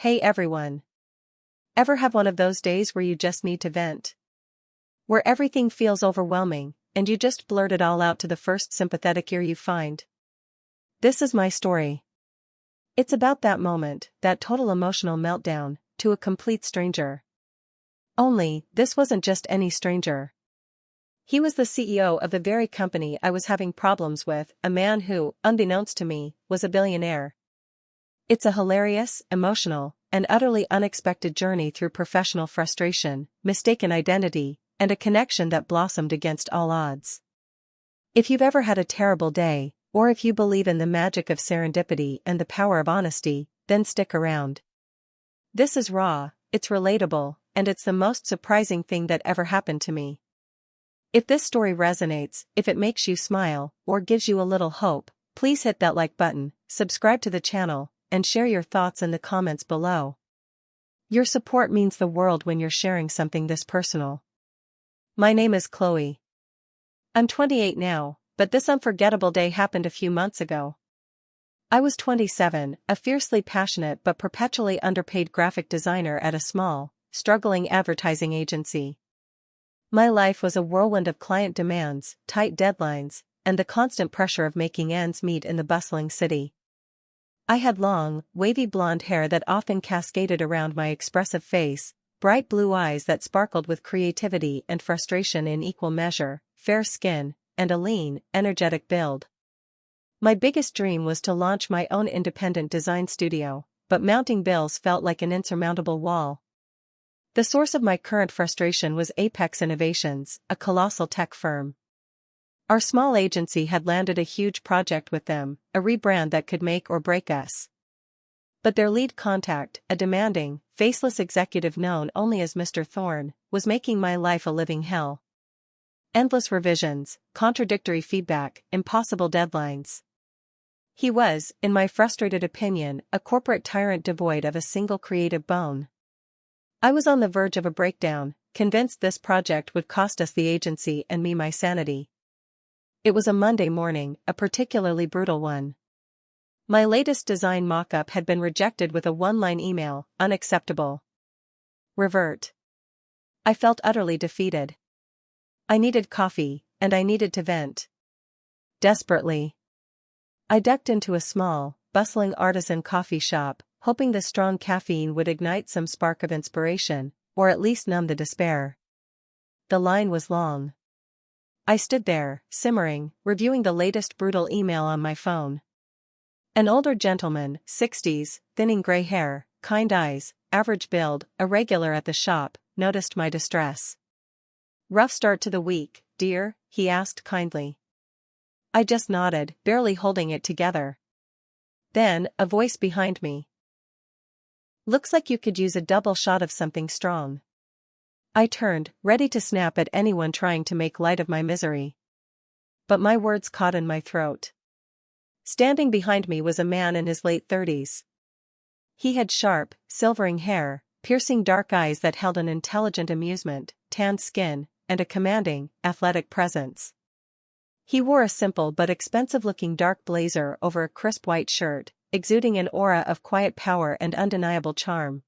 Hey everyone. Ever have one of those days where you just need to vent? Where everything feels overwhelming, and you just blurt it all out to the first sympathetic ear you find? This is my story. It's about that moment, that total emotional meltdown, to a complete stranger. Only, this wasn't just any stranger. He was the CEO of the very company I was having problems with, a man who, unbeknownst to me, was a billionaire. It's a hilarious, emotional, and utterly unexpected journey through professional frustration, mistaken identity, and a connection that blossomed against all odds. If you've ever had a terrible day, or if you believe in the magic of serendipity and the power of honesty, then stick around. This is raw, it's relatable, and it's the most surprising thing that ever happened to me. If this story resonates, if it makes you smile, or gives you a little hope, please hit that like button, subscribe to the channel, and share your thoughts in the comments below. Your support means the world when you're sharing something this personal. My name is Chloe. I'm 28 now, but this unforgettable day happened a few months ago. I was 27, a fiercely passionate but perpetually underpaid graphic designer at a small, struggling advertising agency. My life was a whirlwind of client demands, tight deadlines, and the constant pressure of making ends meet in the bustling city. I had long, wavy blonde hair that often cascaded around my expressive face, bright blue eyes that sparkled with creativity and frustration in equal measure, fair skin, and a lean, energetic build. My biggest dream was to launch my own independent design studio, but mounting bills felt like an insurmountable wall. The source of my current frustration was Apex Innovations, a colossal tech firm. Our small agency had landed a huge project with them, a rebrand that could make or break us. But their lead contact, a demanding, faceless executive known only as Mr. Thorne, was making my life a living hell. Endless revisions, contradictory feedback, impossible deadlines. He was, in my frustrated opinion, a corporate tyrant devoid of a single creative bone. I was on the verge of a breakdown, convinced this project would cost us the agency and me my sanity. It was a Monday morning, a particularly brutal one. My latest design mock-up had been rejected with a one-line email, unacceptable. Revert. I felt utterly defeated. I needed coffee, and I needed to vent. Desperately. I ducked into a small, bustling artisan coffee shop, hoping the strong caffeine would ignite some spark of inspiration, or at least numb the despair. The line was long. I stood there, simmering, reviewing the latest brutal email on my phone. An older gentleman, 60s, thinning gray hair, kind eyes, average build, a regular at the shop, noticed my distress. "Rough start to the week, dear?" he asked kindly. I just nodded, barely holding it together. Then, a voice behind me. "Looks like you could use a double shot of something strong." I turned, ready to snap at anyone trying to make light of my misery. But my words caught in my throat. Standing behind me was a man in his late 30s. He had sharp, silvering hair, piercing dark eyes that held an intelligent amusement, tanned skin, and a commanding, athletic presence. He wore a simple but expensive-looking dark blazer over a crisp white shirt, exuding an aura of quiet power and undeniable charm.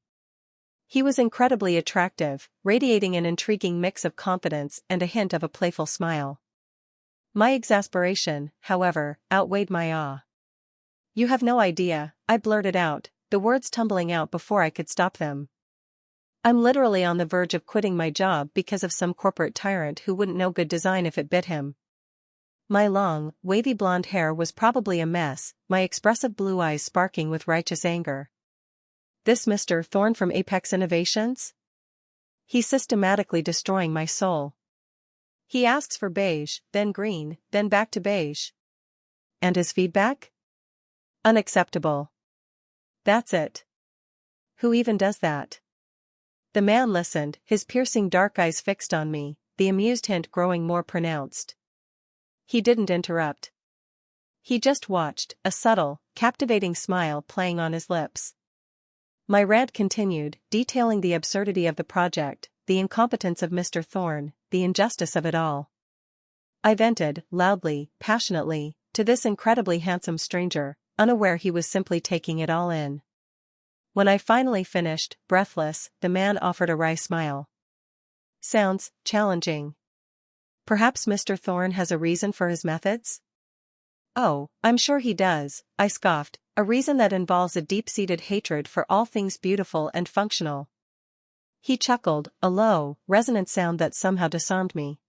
He was incredibly attractive, radiating an intriguing mix of confidence and a hint of a playful smile. My exasperation, however, outweighed my awe. "You have no idea," I blurted out, the words tumbling out before I could stop them. "I'm literally on the verge of quitting my job because of some corporate tyrant who wouldn't know good design if it bit him." My long, wavy blonde hair was probably a mess, my expressive blue eyes sparking with righteous anger. This Mr. Thorne from Apex Innovations? He's systematically destroying my soul. He asks for beige, then green, then back to beige. And his feedback? Unacceptable. That's it. Who even does that? The man listened, his piercing dark eyes fixed on me, the amused hint growing more pronounced. He didn't interrupt. He just watched, a subtle, captivating smile playing on his lips. My rant continued, detailing the absurdity of the project, the incompetence of Mr. Thorne, the injustice of it all. I vented, loudly, passionately, to this incredibly handsome stranger, unaware he was simply taking it all in. When I finally finished, breathless, the man offered a wry smile. Sounds challenging. Perhaps Mr. Thorne has a reason for his methods? Oh, I'm sure he does, I scoffed, a reason that involves a deep-seated hatred for all things beautiful and functional. He chuckled, a low, resonant sound that somehow disarmed me.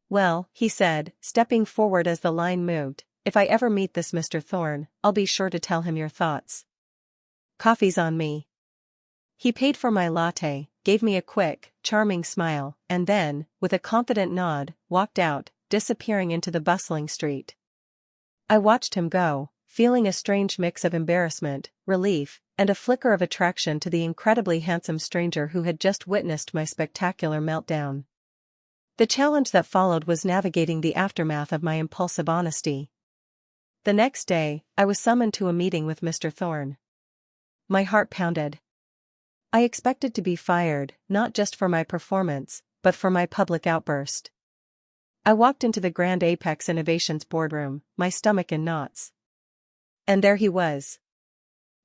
Well, he said, stepping forward as the line moved, if I ever meet this Mr. Thorne, I'll be sure to tell him your thoughts. Coffee's on me. He paid for my latte, gave me a quick, charming smile, and then, with a confident nod, walked out, disappearing into the bustling street. I watched him go, feeling a strange mix of embarrassment, relief, and a flicker of attraction to the incredibly handsome stranger who had just witnessed my spectacular meltdown. The challenge that followed was navigating the aftermath of my impulsive honesty. The next day, I was summoned to a meeting with Mr. Thorne. My heart pounded. I expected to be fired, not just for my performance, but for my public outburst. I walked into the Grand Apex Innovations boardroom, my stomach in knots. And there he was.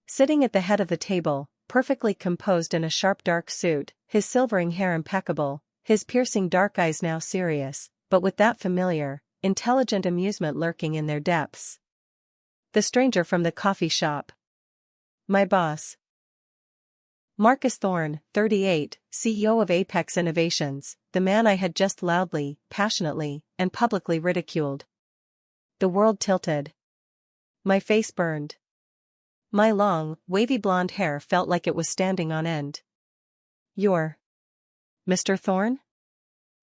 Sitting at the head of the table, perfectly composed in a sharp dark suit, his silvering hair impeccable, his piercing dark eyes now serious, but with that familiar, intelligent amusement lurking in their depths. The stranger from the coffee shop. My boss. Marcus Thorne, 38, CEO of Apex Innovations, the man I had just loudly, passionately, and publicly ridiculed. The world tilted. My face burned. My long, wavy blonde hair felt like it was standing on end. You're Mr. Thorne?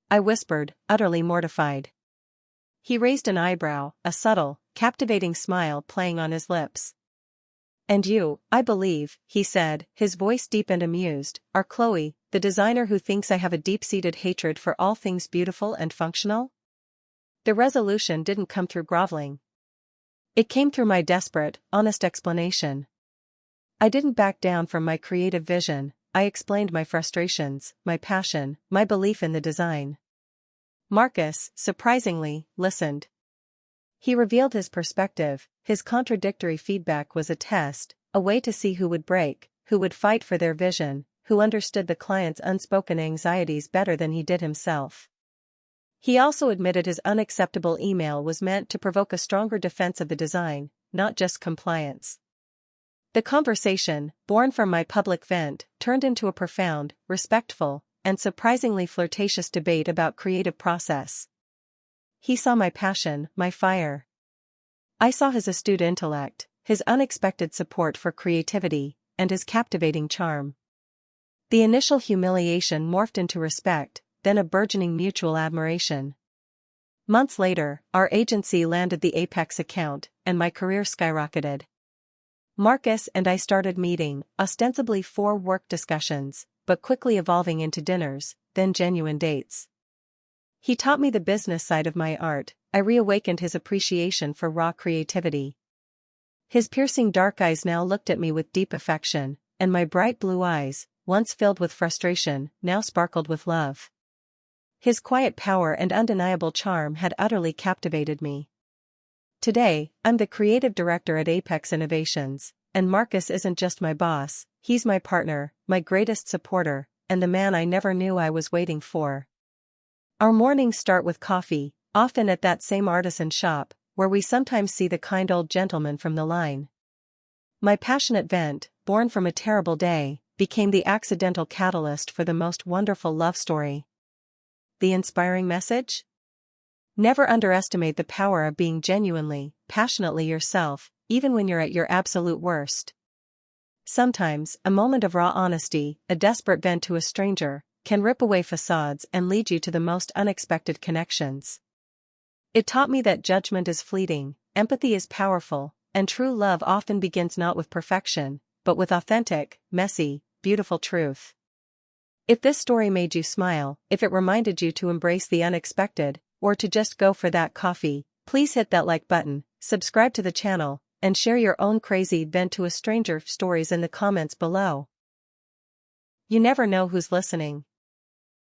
I whispered, utterly mortified. He raised an eyebrow, a subtle, captivating smile playing on his lips. And you, I believe, he said, his voice deep and amused, are Chloe, the designer who thinks I have a deep-seated hatred for all things beautiful and functional? The resolution didn't come through groveling. It came through my desperate, honest explanation. I didn't back down from my creative vision. I explained my frustrations, my passion, my belief in the design. Marcus, surprisingly, listened. He revealed his perspective. His contradictory feedback was a test, a way to see who would break, who would fight for their vision, who understood the client's unspoken anxieties better than he did himself. He also admitted his unacceptable email was meant to provoke a stronger defense of the design, not just compliance. The conversation, born from my public vent, turned into a profound, respectful, and surprisingly flirtatious debate about creative process. He saw my passion, my fire. I saw his astute intellect, his unexpected support for creativity, and his captivating charm. The initial humiliation morphed into respect, then a burgeoning mutual admiration. Months later, our agency landed the Apex account, and my career skyrocketed. Marcus and I started meeting, ostensibly for work discussions, but quickly evolving into dinners, then genuine dates. He taught me the business side of my art. I reawakened his appreciation for raw creativity. His piercing dark eyes now looked at me with deep affection, and my bright blue eyes, once filled with frustration, now sparkled with love. His quiet power and undeniable charm had utterly captivated me. Today, I'm the creative director at Apex Innovations, and Marcus isn't just my boss, he's my partner, my greatest supporter, and the man I never knew I was waiting for. Our mornings start with coffee, often at that same artisan shop, where we sometimes see the kind old gentleman from the line. My passionate vent, born from a terrible day, became the accidental catalyst for the most wonderful love story. The inspiring message? Never underestimate the power of being genuinely, passionately yourself, even when you're at your absolute worst. Sometimes, a moment of raw honesty, a desperate vent to a stranger, can rip away facades and lead you to the most unexpected connections. It taught me that judgment is fleeting, empathy is powerful, and true love often begins not with perfection, but with authentic, messy, beautiful truth. If this story made you smile, if it reminded you to embrace the unexpected, or to just go for that coffee, please hit that like button, subscribe to the channel, and share your own crazy vent to a stranger stories in the comments below. You never know who's listening.